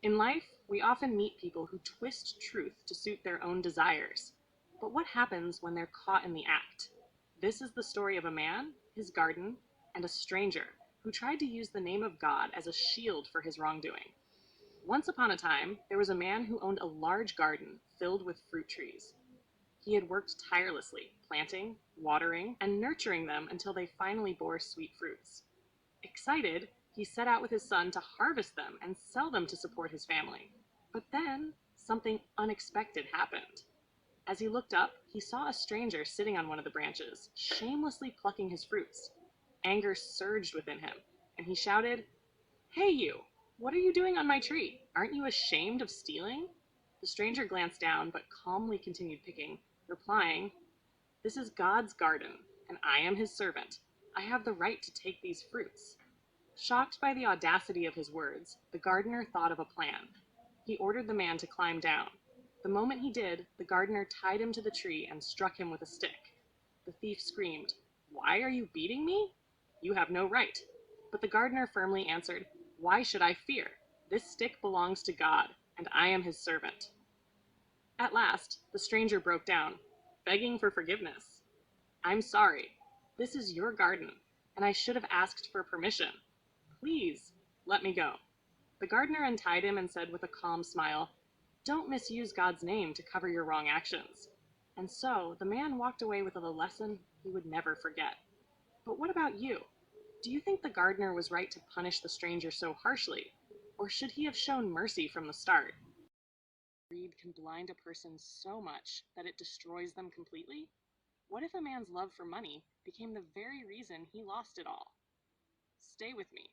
In life, we often meet people who twist truth to suit their own desires. But what happens when they're caught in the act? This is the story of a man, his garden, and a stranger who tried to use the name of God as a shield for his wrongdoing. Once upon a time, there was a man who owned a large garden filled with fruit trees. He had worked tirelessly, planting, watering, and nurturing them until they finally bore sweet fruits. Excited, he set out with his son to harvest them and sell them to support his family. But then, something unexpected happened. As he looked up, he saw a stranger sitting on one of the branches, shamelessly plucking his fruits. Anger surged within him, and he shouted, "Hey you! What are you doing on my tree? Aren't you ashamed of stealing?" The stranger glanced down, but calmly continued picking, replying, "This is God's garden, and I am his servant. I have the right to take these fruits." Shocked by the audacity of his words, the gardener thought of a plan. He ordered the man to climb down. The moment he did, the gardener tied him to the tree and struck him with a stick. The thief screamed, "Why are you beating me? You have no right." But the gardener firmly answered, "Why should I fear? This stick belongs to God, and I am his servant." At last, the stranger broke down, begging for forgiveness. "I'm sorry. This is your garden, and I should have asked for permission. Please, let me go." The gardener untied him and said with a calm smile, "Don't misuse God's name to cover your wrong actions." And so the man walked away with a lesson he would never forget. But what about you? Do you think the gardener was right to punish the stranger so harshly, or should he have shown mercy from the start? Greed can blind a person so much that it destroys them completely? What if a man's love for money became the very reason he lost it all? Stay with me,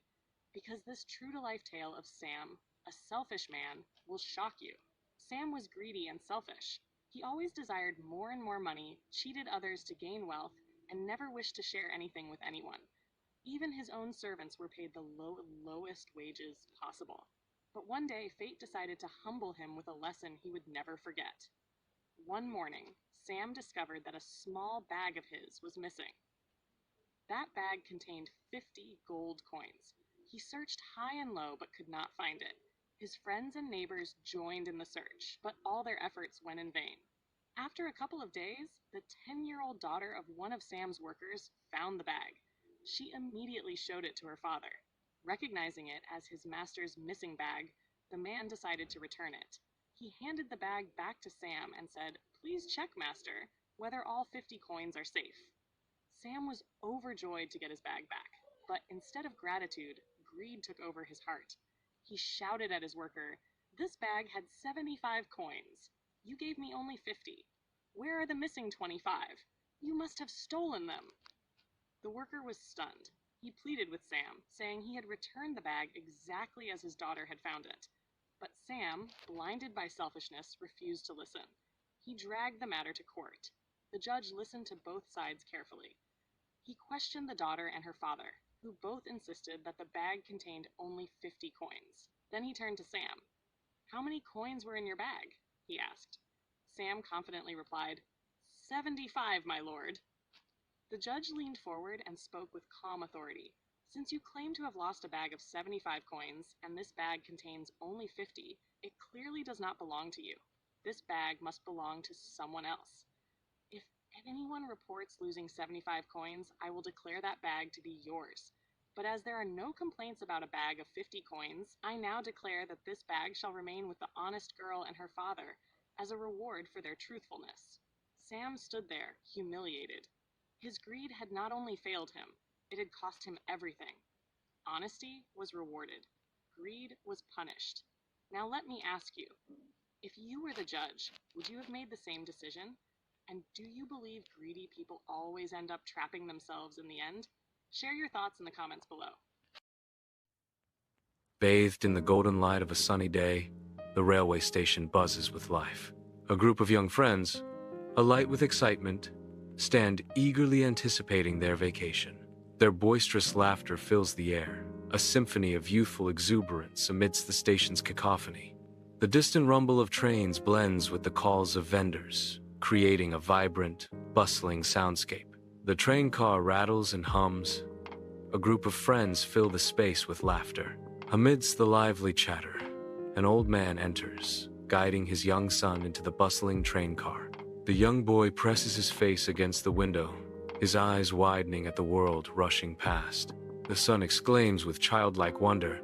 because this true-to-life tale of Sam, a selfish man, will shock you. Sam was greedy and selfish. He always desired more and more money, cheated others to gain wealth, and never wished to share anything with anyone. Even his own servants were paid the lowest wages possible. But one day, fate decided to humble him with a lesson he would never forget. One morning, Sam discovered that a small bag of his was missing. That bag contained 50 gold coins. He searched high and low but could not find it. His friends and neighbors joined in the search, but all their efforts went in vain. After a couple of days, the 10-year-old daughter of one of Sam's workers found the bag. She immediately showed it to her father. Recognizing it as his master's missing bag, the man decided to return it. He handed the bag back to Sam and said, "Please check, master, whether all 50 coins are safe." Sam was overjoyed to get his bag back, but instead of gratitude, greed took over his heart. He shouted at his worker, "This bag had 75 coins. You gave me only 50. Where are the missing 25? You must have stolen them." The worker was stunned. He pleaded with Sam, saying he had returned the bag exactly as his daughter had found it. But Sam, blinded by selfishness, refused to listen. He dragged the matter to court. The judge listened to both sides carefully. He questioned the daughter and her father, who both insisted that the bag contained only 50 coins. Then he turned to Sam. "How many coins were in your bag?" he asked. Sam confidently replied, 75, my lord." The judge leaned forward and spoke with calm authority. "Since you claim to have lost a bag of 75 coins, and this bag contains only 50, it clearly does not belong to you. This bag must belong to someone else. If anyone reports losing 75 coins, I will declare that bag to be yours. But as there are no complaints about a bag of 50 coins, I now declare that this bag shall remain with the honest girl and her father as a reward for their truthfulness." Sam stood there, humiliated. His greed had not only failed him, it had cost him everything. Honesty was rewarded. Greed was punished. Now let me ask you, if you were the judge, would you have made the same decision? And do you believe greedy people always end up trapping themselves in the end? Share your thoughts in the comments below. Bathed in the golden light of a sunny day, the railway station buzzes with life. A group of young friends, alight with excitement, stand eagerly anticipating their vacation. Their boisterous laughter fills the air, a symphony of youthful exuberance amidst the station's cacophony. The distant rumble of trains blends with the calls of vendors, creating a vibrant, bustling soundscape. The train car rattles and hums. A group of friends fill the space with laughter. Amidst the lively chatter, An old man enters, guiding his young son into the bustling train car. The young boy presses his face against the window, his eyes widening at the world rushing past. The son exclaims with childlike wonder,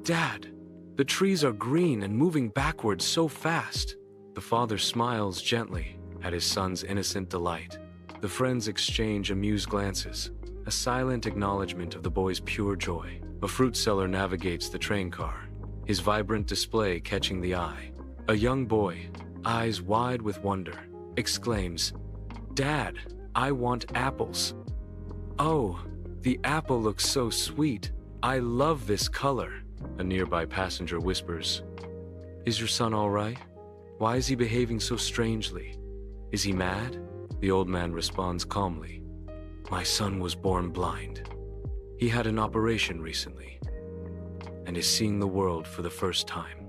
"Dad, the trees are green and moving backwards so fast." The father smiles gently at his son's innocent delight. The friends exchange amused glances, a silent acknowledgement of the boy's pure joy. A fruit seller navigates the train car, his vibrant display catching the eye. A young boy, eyes wide with wonder, exclaims, "Dad, I want apples." "Oh, the apple looks so sweet. I love this color." A nearby passenger whispers, "Is your son all right? Why is he behaving so strangely? Is he mad?" The old man responds calmly, "My son was born blind. He had an operation recently and is seeing the world for the first time."